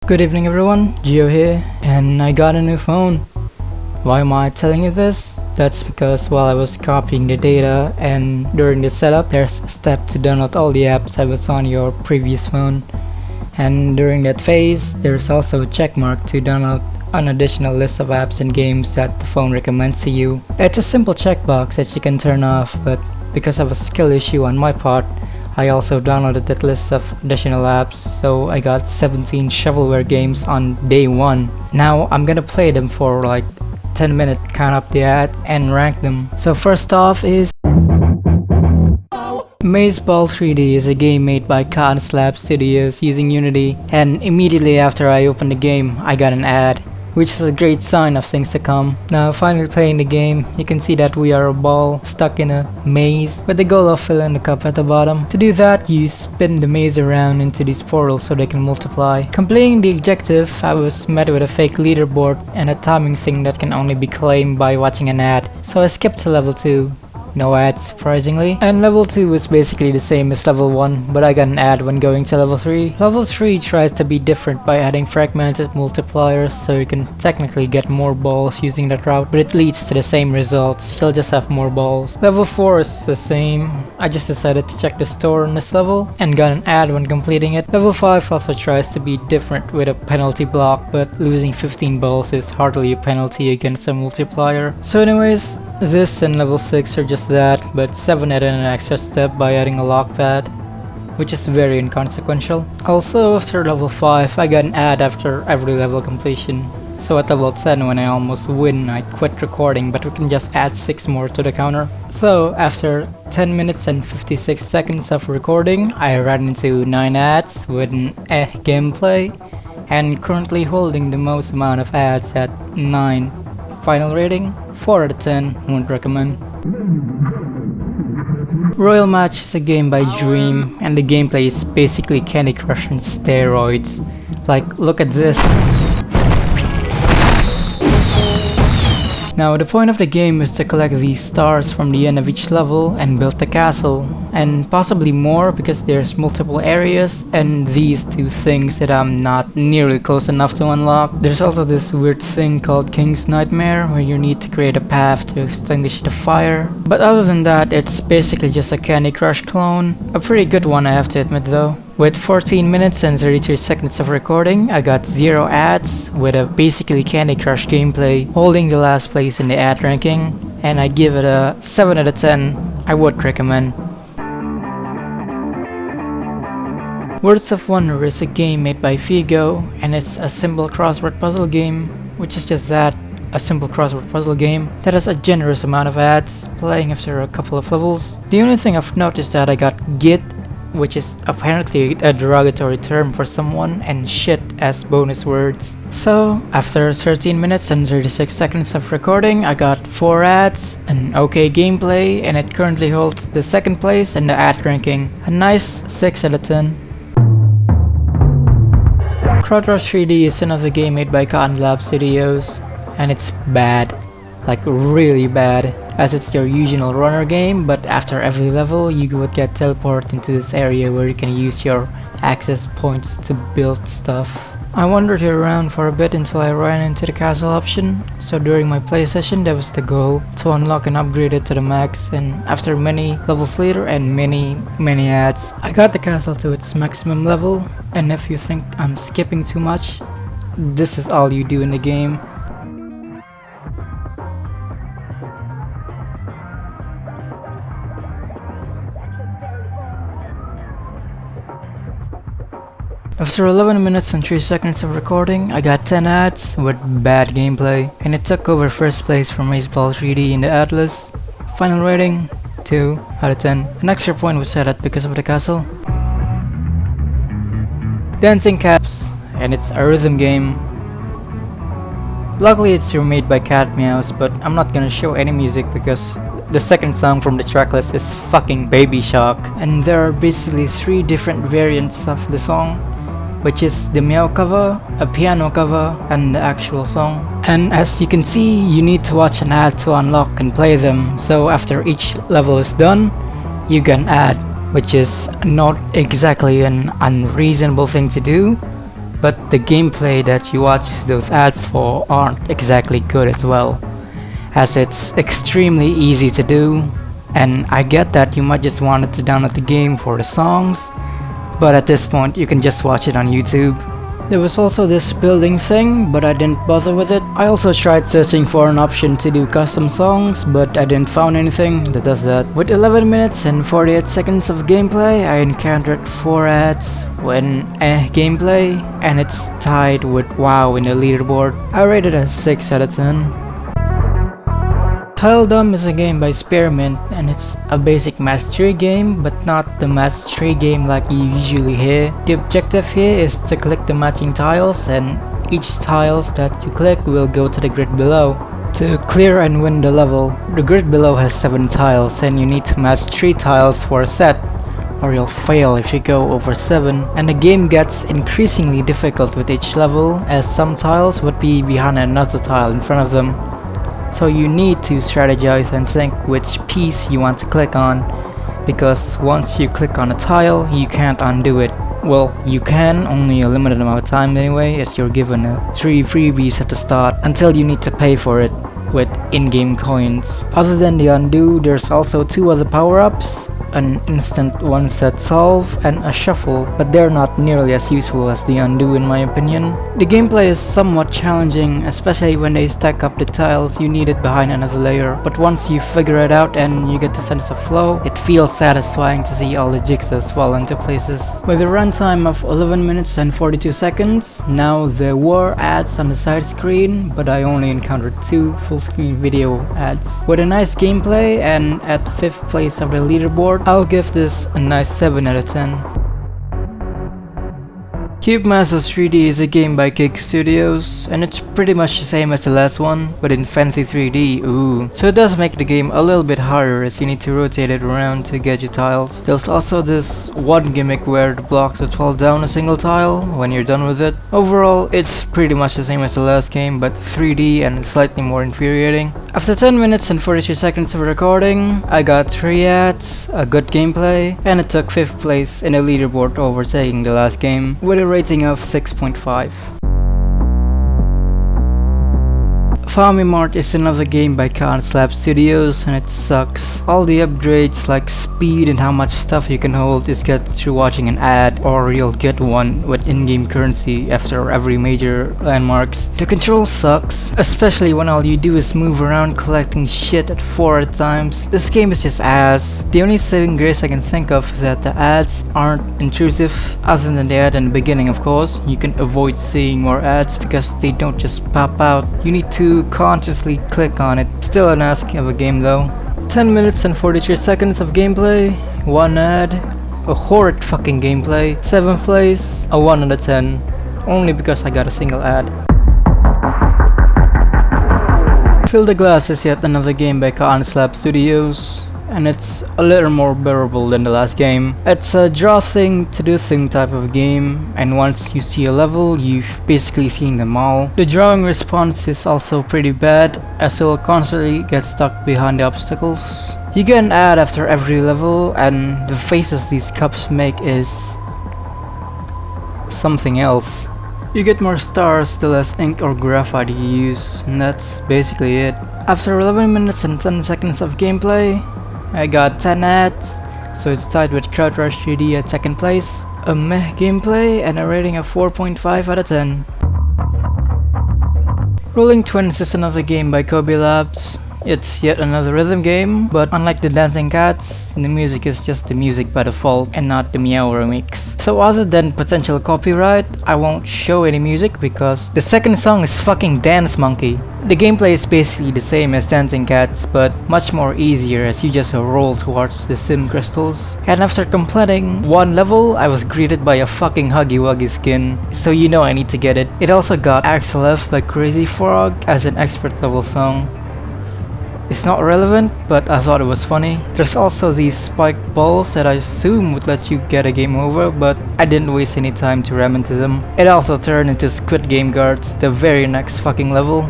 Good evening everyone, Gio here, and I got a new phone. Why am I telling you this? That's because while I was copying the data and during the setup, there's a step to download all the apps that was on your previous phone. And during that phase, there's also a check mark to download an additional list of apps and games that the phone recommends to you. It's a simple checkbox that you can turn off, but because of a skill issue on my part, I also downloaded that list of additional apps, so I got 17 shovelware games on day 1. Now I'm gonna play them for like 10 minutes, count up the ad and rank them. So first off is Mazeball 3D is a game made by KAMURO Studios using Unity, and immediately after I opened the game I got an ad, which is a great sign of things to come. Now finally playing the game, you can see that we are a ball stuck in a maze with the goal of filling the cup at the bottom. To do that, you spin the maze around into these portals so they can multiply. Completing the objective, I was met with a fake leaderboard and a timing thing that can only be claimed by watching an ad, so I skipped to level 2. No ads, surprisingly. And level 2 is basically the same as level 1, but I got an ad when going to level 3. Level 3 tries to be different by adding fragmented multipliers, so you can technically get more balls using that route, but it leads to the same results, you'll just have more balls. Level 4 is the same. I just decided to check the store on this level and got an ad when completing it. Level 5 also tries to be different with a penalty block, but losing 15 balls is hardly a penalty against a multiplier. So anyways, this and level 6 are just that, but 7 added an extra step by adding a lock pad, which is very inconsequential. Also, after level 5, I got an ad after every level completion. So at level 10, when I almost win, I quit recording, but we can just add 6 more to the counter. So after 10 minutes and 56 seconds of recording, I ran into 9 ads with an gameplay, and currently holding the most amount of ads at 9. Final rating, 4 out of 10, won't recommend. Royal Match is a game by Dream, and the gameplay is basically Candy Crush on steroids. Like, look at this. Now the point of the game is to collect these stars from the end of each level and build the castle, and possibly more because there's multiple areas and these 2 things that I'm not nearly close enough to unlock. There's also this weird thing called King's Nightmare where you need to create a path to extinguish the fire. But other than that, it's basically just a Candy Crush clone. A pretty good one, I have to admit though. With 14 minutes and 33 seconds of recording, I got 0 ads with a basically Candy Crush gameplay, holding the last place in the ad ranking, and I give it a 7 out of 10. I would recommend. Words of Wonder is a game made by Figo, and it's a simple crossword puzzle game, which is just that, a simple crossword puzzle game that has a generous amount of ads, playing after a couple of levels. The only thing I've noticed that I got Git, which is apparently a derogatory term for someone, and shit as bonus words. So, after 13 minutes and 36 seconds of recording, I got 4 ads, an okay gameplay, and it currently holds the 2nd place in the ad ranking. A nice 6 out of 10. Crackhouse 3D is another game made by KAMURO Studios, and it's bad. Like really bad, as it's your usual runner game, but after every level you would get teleported into this area where you can use your access points to build stuff. I wandered around for a bit until I ran into the castle option, so during my play session that was the goal, to unlock and upgrade it to the max, and after many levels later and many ads, I got the castle to its maximum level, and if you think I'm skipping too much, this is all you do in the game. After 11 minutes and 3 seconds of recording, I got 10 ads with bad gameplay, and it took over 1st place from Mazeball 3D in the ad list. Final rating, 2 out of 10. An extra point was added because of the castle. Dancing Caps, and it's a rhythm game. Luckily it's remade by Cat Meows, but I'm not gonna show any music because the 2nd song from the tracklist is fucking Baby Shark. And there are basically 3 different variants of the song, which is the meow cover, a piano cover, and the actual song. And as you can see, you need to watch an ad to unlock and play them, so after each level is done, you get an ad, which is not exactly an unreasonable thing to do, but the gameplay that you watch those ads for aren't exactly good as well, as it's extremely easy to do. And I get that you might just wanted to download the game for the songs, but at this point you can just watch it on YouTube. There was also this building thing, but I didn't bother with it. I also tried searching for an option to do custom songs, but I didn't find anything that does that. With 11 minutes and 48 seconds of gameplay, I encountered 4 ads when gameplay, and it's tied with WoW in the leaderboard. I rated it a 6 out of 10. Tiledom is a game by Spearmint, and it's a basic mastery game, but not the mastery game like you usually hear. The objective here is to click the matching tiles, and each tiles that you click will go to the grid below to clear and win the level. The grid below has 7 tiles, and you need to match 3 tiles for a set, or you'll fail if you go over 7. And the game gets increasingly difficult with each level, as some tiles would be behind another tile in front of them. So you need to strategize and think which piece you want to click on, because once you click on a tile, you can't undo it. Well, you can, only a limited amount of time anyway, as you're given 3 freebies at the start until you need to pay for it with in-game coins. Other than the undo, there's also 2 other power-ups, an instant one-set solve and a shuffle, but they're not nearly as useful as the undo in my opinion. The gameplay is somewhat challenging, especially when they stack up the tiles you needed behind another layer, but once you figure it out and you get the sense of flow, it feels satisfying to see all the jigsaws fall into places. With a runtime of 11 minutes and 42 seconds, now there were ads on the side screen, but I only encountered 2 full-screen video ads. With a nice gameplay and at 5th place of the leaderboard, I'll give this a nice 7 out of 10. Cube Masters 3D is a game by Kick Studios, and it's pretty much the same as the last one, but in fancy 3D, ooh. So it does make the game a little bit harder, as you need to rotate it around to get your tiles. There's also this one gimmick where the blocks would fall down a single tile when you're done with it. Overall, it's pretty much the same as the last game, but 3D and slightly more infuriating. After 10 minutes and 43 seconds of recording, I got 3 ads, a good gameplay, and it took 5th place in the leaderboard, overtaking the last game, with a rating of 6.5. Fami Mart is another game by KAMURO Studios, and it sucks. All the upgrades like speed and how much stuff you can hold is get through watching an ad, or you'll get one with in-game currency after every major landmarks. The control sucks, especially when all you do is move around collecting shit at 4 at times. This game is just ass. The only saving grace I can think of is that the ads aren't intrusive, other than the ad in the beginning of course. You can avoid seeing more ads because they don't just pop out. You need to consciously click on it. Still an ass of a game though. 10 minutes and 43 seconds of gameplay, 1 ad, a horrid fucking gameplay, 7th place, a 1 out of 10, only because I got a single ad. Fill the Glass is yet another game by KAMURO Studios, and it's a little more bearable than the last game. It's a draw thing to do thing type of game, and once you see a level, you've basically seen them all. The drawing response is also pretty bad, as you'll constantly get stuck behind the obstacles. You get an ad after every level, and the faces these cups make is something else. You get more stars the less ink or graphite you use, and that's basically it. After 11 minutes and 10 seconds of gameplay, I got 10 ads, so it's tied with Crowd Rush 3D at 2nd place, a meh gameplay, and a rating of 4.5 out of 10. Rolling Twins is another game by Kobe Labs. It's yet another rhythm game, but unlike the Dancing Cats, the music is just the music by default and not the Meow remix. So other than potential copyright, I won't show any music because the second song is fucking Dance Monkey. The gameplay is basically the same as Dancing Cats, but much more easier as you just roll towards the sim crystals. And after completing 1 level, I was greeted by a fucking Huggy Wuggy skin, so you know I need to get it. It also got Axel F by Crazy Frog as an expert level song. It's not relevant, but I thought it was funny. There's also these spiked balls that I assume would let you get a game over, but I didn't waste any time to ram into them. It also turned into Squid Game guards the very next fucking level.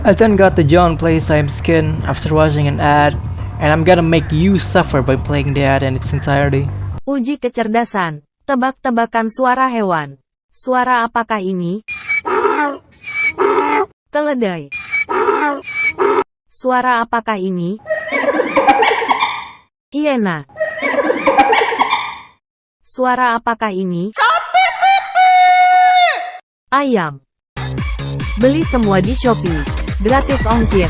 I then got the John Plays I'm skin after watching an ad, and I'm gonna make you suffer by playing the ad in its entirety. Uji kecerdasan, tebak-tebakan suara hewan. Suara apakah ini? Keledai. Suara apakah ini? Hiena. Suara apakah ini? Ayam. Beli semua di Shopee. Gratis ongkir.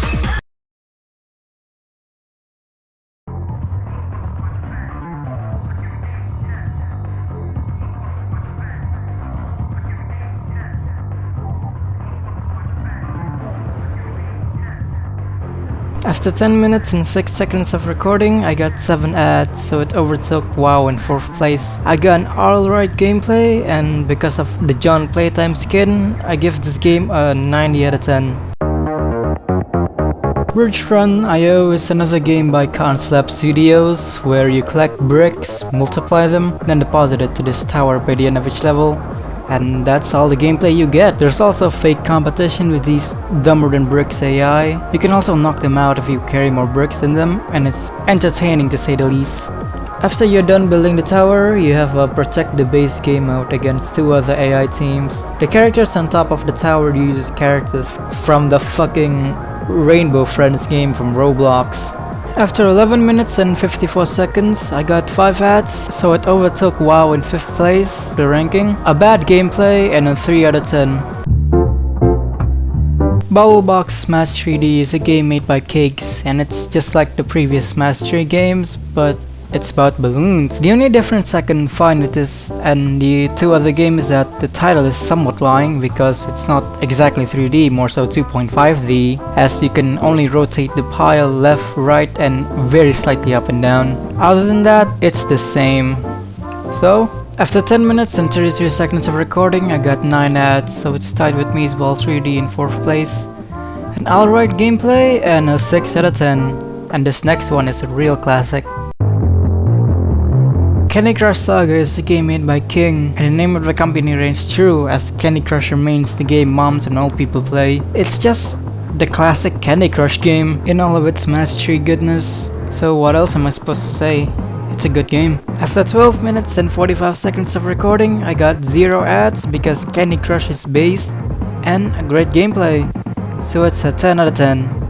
After 10 minutes and 6 seconds of recording, I got 7 ads, so it overtook WoW in 4th place. I got an alright gameplay, and because of the John Playtime skin, I give this game a 90 out of 10. Bridge Run IO is another game by Concept Studios, where you collect bricks, multiply them, then deposit it to this tower by the end of each level. And that's all the gameplay you get. There's also fake competition with these dumber than bricks AI. You can also knock them out if you carry more bricks in them, and it's entertaining to say the least. After you're done building the tower, you have a protect the base game mode against 2 other AI teams. The characters on top of the tower uses characters from the fucking Rainbow Friends game from Roblox. After 11 minutes and 54 seconds, I got 5 ads, so it overtook WoW in 5th place, the ranking. A bad gameplay and a 3 out of 10. Bubblebox Smash 3D is a game made by Cakes, and it's just like the previous Smash 3 games, but it's about balloons. The only difference I can find with this and the 2 other games is that the title is somewhat lying because it's not exactly 3D, more so 2.5D, as you can only rotate the pile left, right, and very slightly up and down. Other than that, it's the same. So, after 10 minutes and 33 seconds of recording, I got 9 ads, so it's tied with me as well 3D in 4th place. An alright gameplay and a 6 out of 10. And this next one is a real classic. Candy Crush Saga is a game made by King, and the name of the company reigns true as Candy Crush remains the game moms and old people play. It's just the classic Candy Crush game in all of its mastery goodness, so what else am I supposed to say? It's a good game. After 12 minutes and 45 seconds of recording, I got 0 ads because Candy Crush is based and a great gameplay, so it's a 10 out of 10.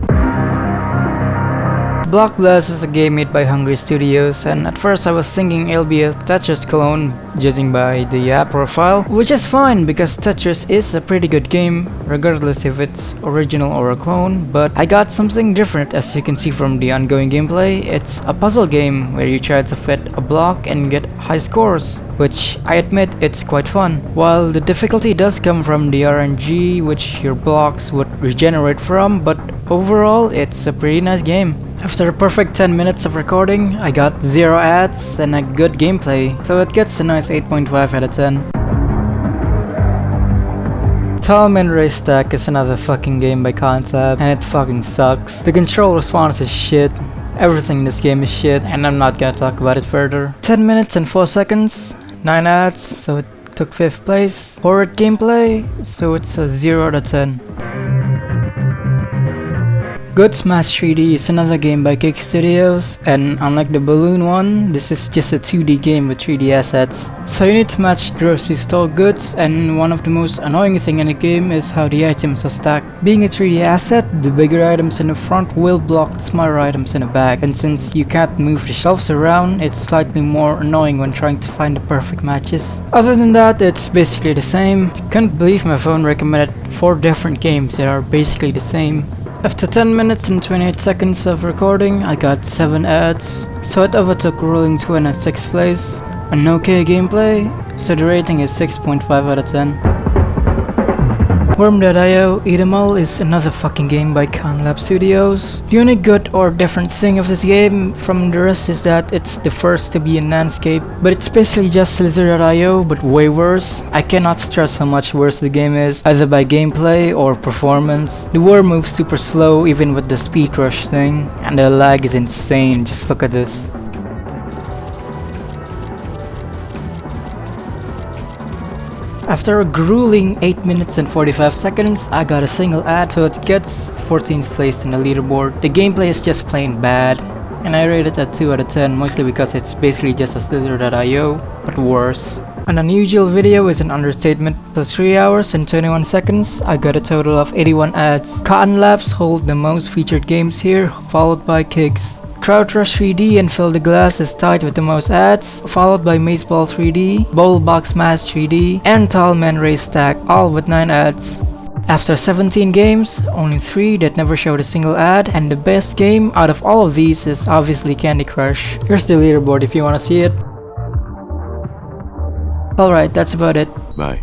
Block Blast is a game made by Hungry Studios, and at first I was thinking it'll be a Tetris clone, judging by the app profile, which is fine because Tetris is a pretty good game, regardless if it's original or a clone, but I got something different as you can see from the ongoing gameplay. It's a puzzle game where you try to fit a block and get high scores, which I admit it's quite fun. While the difficulty does come from the RNG, which your blocks would regenerate from, but overall it's a pretty nice game. After a perfect 10 minutes of recording, I got 0 ads and a good gameplay, so it gets a nice 8.5 out of 10. Talman Race Stack is another fucking game by Concept, and it fucking sucks. The control response is shit, everything in this game is shit, and I'm not gonna talk about it further. 10 minutes and 4 seconds, 9 ads, so it took 5th place. Horrid gameplay, so it's a 0 out of 10. Good Smash 3D is another game by Kick Studios, and unlike the balloon one, this is just a 2D game with 3D assets. So you need to match grocery store goods, and one of the most annoying thing in the game is how the items are stacked. Being a 3D asset, the bigger items in the front will block the smaller items in the back, and since you can't move the shelves around, it's slightly more annoying when trying to find the perfect matches. Other than that, it's basically the same. Can't believe my phone recommended 4 different games that are basically the same. After 10 minutes and 28 seconds of recording, I got 7 ads, so it overtook Rolling Twin at 6th place. An okay gameplay, so the rating is 6.5 out of 10. Worm.io Eat 'em All is another fucking game by Conlab Studios. The only good or different thing of this game from the rest is that it's the first to be in landscape, but it's basically just Lizard.io but way worse. I cannot stress how much worse the game is, either by gameplay or performance. The worm moves super slow even with the speed rush thing, and the lag is insane, just look at this. After a grueling 8 minutes and 45 seconds, I got a single ad, so it gets 14th place in the leaderboard. The gameplay is just plain bad, and I rate it at 2 out of 10, mostly because it's basically just a Slither.io, but worse. An unusual video is an understatement. For 3 hours and 21 seconds, I got a total of 81 ads. Cotton Labs hold the most featured games here, followed by Kicks. Crowd Rush 3D and Fill the Glass is tied with the most ads, followed by Maceball 3D, Bowl Box Mash 3D, and Tallman Race Stack, all with 9 ads. After 17 games, only 3 that never showed a single ad, and the best game out of all of these is obviously Candy Crush. Here's the leaderboard if you wanna see it. Alright, that's about it. Bye.